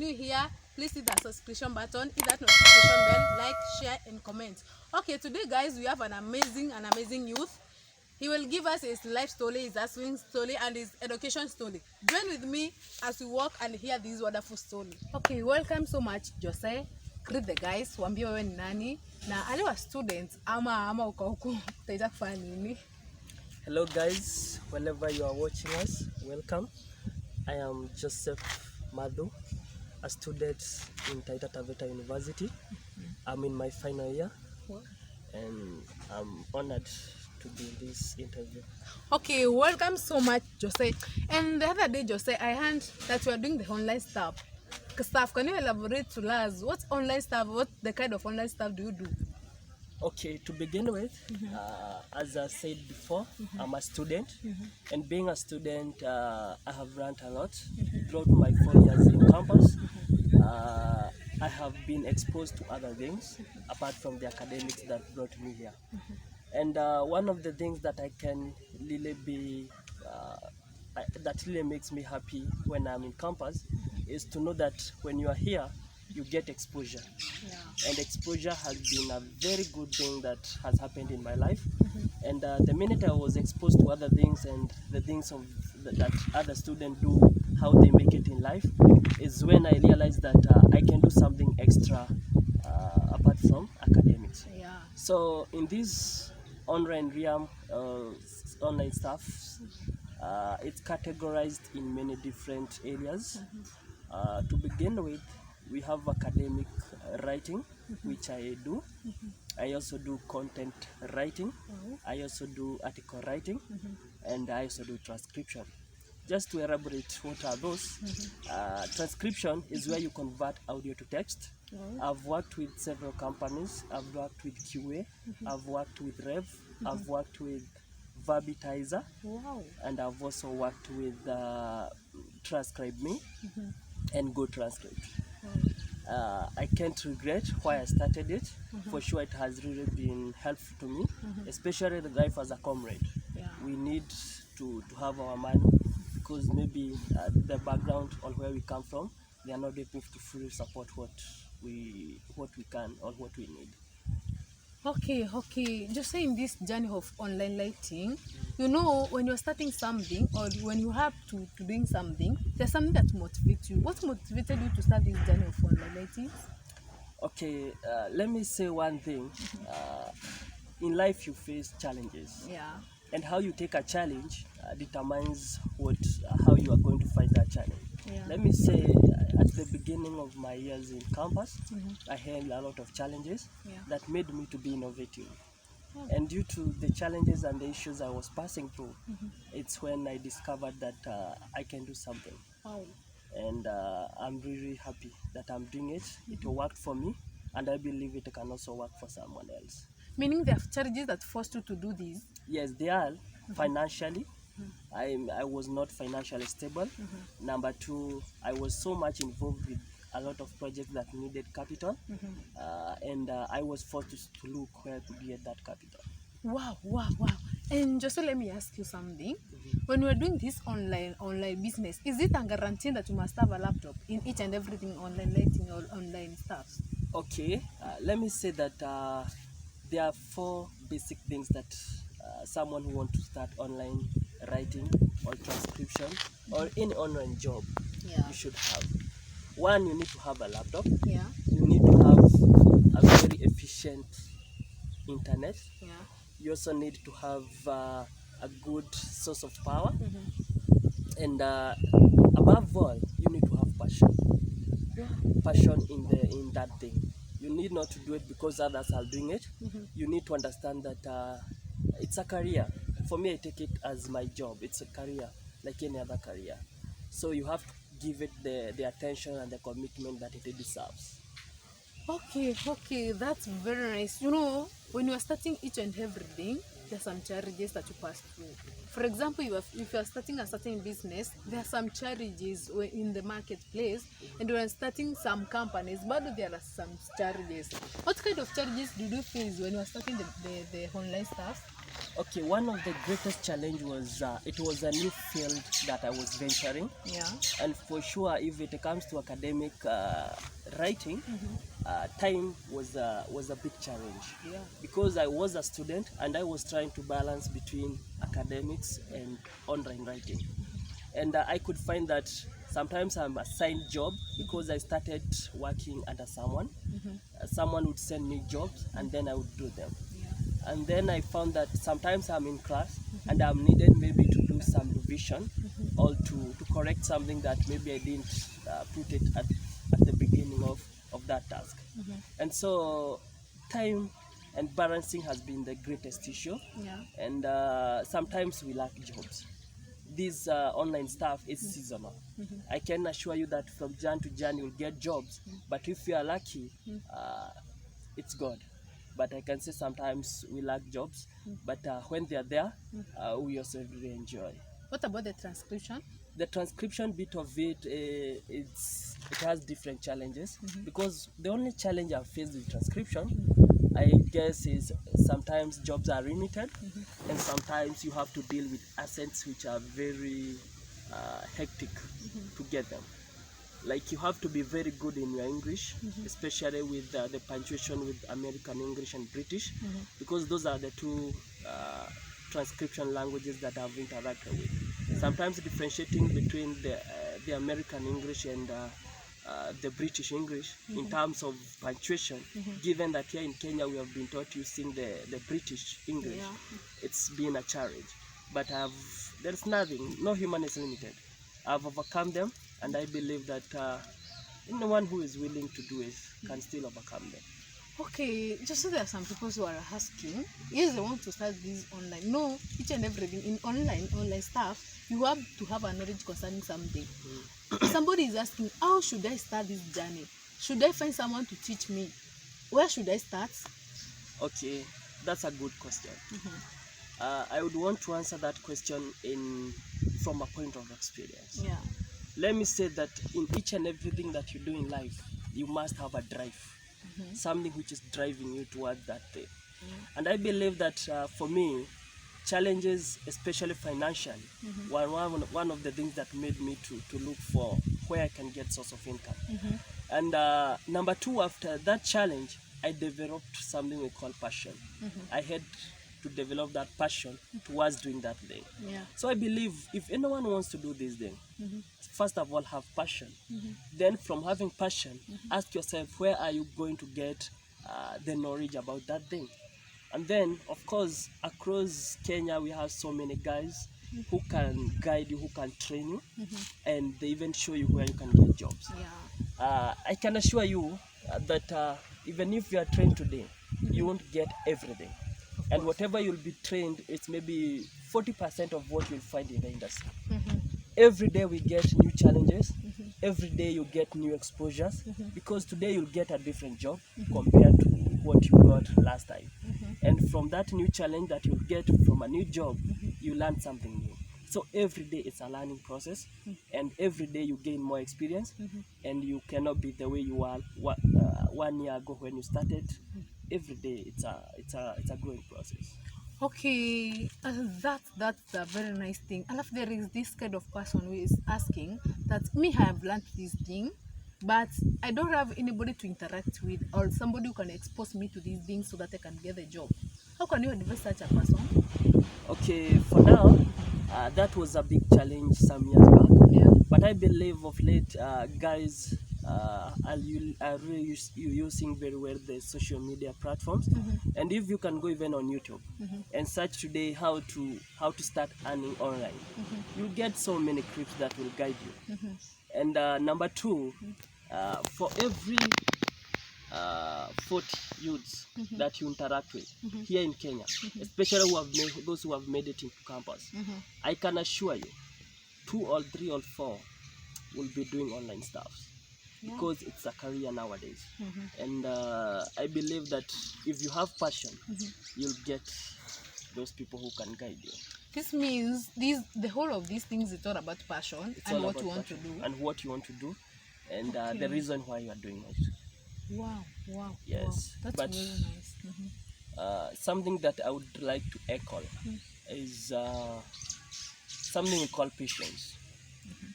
new here, please hit that subscription button, hit that notification bell, like, share and comment. Okay, today guys, we have an amazing youth. He will give us his life story, his hustling story and his education story. Join with me as we walk and hear this wonderful story. Okay, welcome so much Jose. Greet the guys, waambie wewe ni nani na aliwa students ama uko huko utaita kufanya nini? Hello guys, wherever you are watching us, welcome. I am Joseph Madhu, a student in Taita Taveta University. I'm in my final year and I'm honored to be in this interview. Okay, welcome so much Jose. And the other day Jose, I heard that you are doing the online stuff. Can you elaborate to us what's online stuff? What the kind of online stuff do you do? Okay, to begin with, as I said before, I'm a student, and being a student, I have learned a lot. Throughout my 4 years in campus, I have been exposed to other things apart from the academics that brought me here. And one of the things that I can really be, that really makes me happy when I'm in campus is to know that when you are here, you get exposure. And exposure has been a very good thing that has happened in my life. And the minute I was exposed to other things and the things of that other students do, how they make it in life, is when I realized that I can do something extra apart from academics. So in this online realm, online stuff, it's categorized in many different areas. To begin with, we have academic writing, which I do. I also do content writing. I also do article writing, and I also do transcription. Just to elaborate, what are those? Transcription is where you convert audio to text. I've worked with several companies. I've worked with QA. I've worked with Rev. I've worked with Verbitizer. And I've also worked with Transcribe Me and Go Transcript. I can't regret why I started it. For sure it has really been helpful to me, especially the life as a comrade. We need to have our money because maybe the background or where we come from, they are not able to fully support what we can or what we need. Okay. Just saying this journey of online lighting, you know, when you're starting something or when you have to doing something, there's something that motivates you. What motivated you to start this journey of online lighting? Okay, let me say one thing. In life you face challenges. And how you take a challenge determines how you are going to fight that challenge. Let me say, at the beginning of my years in campus, I had a lot of challenges that made me to be innovative. And due to the challenges and the issues I was passing through, it's when I discovered that I can do something. And I'm really happy that I'm doing it. It worked for me, and I believe it can also work for someone else. Meaning there are challenges that forced you to do this? Yes, they are. Financially, I was not financially stable. Number two, I was so much involved with a lot of projects that needed capital, and I was forced to look where to get that capital. Wow. And just let me ask you something. When we're doing this online business, is it a guarantee that you must have a laptop in each and everything online lighting or online stuff? Okay, let me say that there are 4 basic things that someone who wants to start online writing or transcription or any online job you should have. 1, you need to have a laptop. You need to have a very efficient internet. You also need to have a good source of power. And above all, you need to have passion in that thing. You need not to do it because others are doing it. You need to understand that it's a career. For me, I take it as my job. It's a career like any other career. So you have to give it the attention and the commitment that it deserves. Okay, that's very nice. You know, when you are starting each and everything, there's some challenges that you pass through. For example, if you are starting a certain business, there are some challenges in the marketplace, and when you are starting some companies, but there are some challenges. What kind of challenges do you face when you are starting the online stuff? Okay, one of the greatest challenge was it was a new field that I was venturing, Yeah. and for sure, if it comes to academic writing, time was a big challenge. Yeah. Because I was a student and I was trying to balance between academics and online writing, and I could find that sometimes I'm assigned job because I started working under someone. Someone would send me jobs and then I would do them. And then I found that sometimes I'm in class and I'm needed maybe to do some revision or to correct something that maybe I didn't put it at the beginning of that task. And so time and balancing has been the greatest issue. Yeah. And sometimes we lack jobs. This online stuff is seasonal. I can assure you that from Jan to Jan you'll get jobs, but if you are lucky, it's God. But I can say sometimes we lack jobs, but when they are there, we also really enjoy. What about the transcription? The transcription bit of it, it has different challenges, because the only challenge I've faced with transcription, I guess, is sometimes jobs are limited, and sometimes you have to deal with accents which are very hectic to get them. Like, you have to be very good in your English, especially with the punctuation with American English and British, because those are the two transcription languages that I've interacted with. Sometimes differentiating between the American English and the British English in terms of punctuation, given that here in Kenya we have been taught using the British English, it's been a challenge. But there's nothing, no human is limited. I've overcome them, and I believe that anyone who is willing to do it can still overcome them. Okay, just so there are some people who are asking, yes, they want to start this online. No, each and everything in online stuff, you have to have a knowledge concerning something. Somebody is asking, how should I start this journey? Should I find someone to teach me? Where should I start? Okay, that's a good question. I would want to answer that question from a point of experience. Yeah. Let me say that in each and everything that you do in life, you must have a drive, something which is driving you towards that thing. And I believe that for me, challenges, especially financially, were one of the things that made me to look for where I can get source of income. And number two, after that challenge, I developed something we call passion. I had to develop that passion towards doing that thing. Yeah. So I believe if anyone wants to do this thing, first of all, have passion. Then from having passion, ask yourself, where are you going to get the knowledge about that thing? And then, of course, across Kenya, we have so many guys who can guide you, who can train you, and they even show you where you can get jobs. Yeah. I can assure you that even if you are trained today, you won't get everything. And whatever you'll be trained, it's maybe 40% of what you'll find in the industry. Every day we get new challenges. Every day you get new exposures, because today you'll get a different job compared to what you got last time. And from that new challenge that you'll get from a new job, you learn something new. So every day it's a learning process, and every day you gain more experience, and you cannot be the way you were 1 year ago when you started. Every day it's a growing process. Okay, that's a very nice thing. And if there is this kind of person who is asking that me, I have learned this thing, but I don't have anybody to interact with or somebody who can expose me to these things so that I can get the job. How can you advise such a person? Okay, for now, that was a big challenge some years back. Yeah. But I believe of late, guys are really using very well the social media platforms. And if you can go even on YouTube and search today how to start earning online, you'll get so many clips that will guide you. And number two, for every 40 youths that you interact with here in Kenya, especially those who have made it into campus, I can assure you 2 or 3 or 4 will be doing online stuff, because it's a career nowadays. And I believe that if you have passion, you'll get those people who can guide you. This means the whole of these things is all about passion and what you want to do. And what you want to do, and the reason why you are doing it. Wow. Yes, That's but very nice. something that I would like to echo is something we call patience.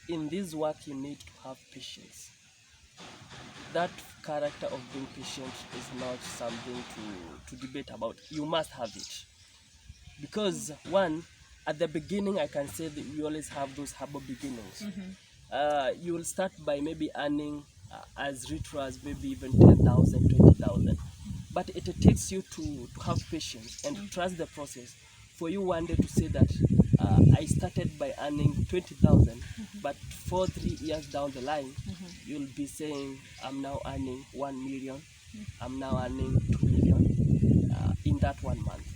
In this work, you need to have patience. That character of being patient is not something to debate about. You must have it. Because one, at the beginning, I can say that we always have those humble beginnings. You will start by maybe earning as little as maybe even 10,000, 20,000. But it takes you to have patience and to trust the process for you one day to say that I started by earning 20,000, but 3 years down the line, you'll be saying, I'm now earning 1 million, I'm now earning 2 million in that 1 month.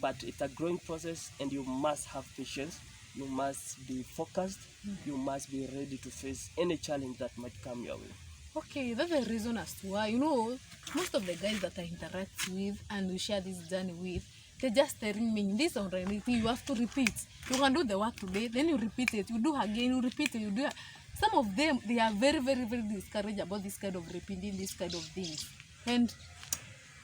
But it's a growing process, and you must have patience, you must be focused, you must be ready to face any challenge that might come your way. Okay, that's the reason as to why, most of the guys that I interact with and we share this journey with, they're just telling me, this on reality, you have to repeat. You can do the work today, then you repeat it, you do again, you repeat it, you do it. Some of them, they are very, very, very discouraged about this kind of repeating, this kind of things. And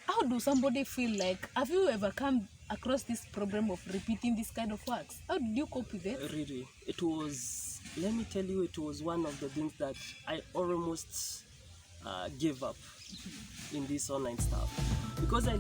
how do somebody feel like, have you ever come across this problem of repeating this kind of works? How did you cope with it? Really, it was, let me tell you, it was one of the things that I almost gave up in this online stuff, because I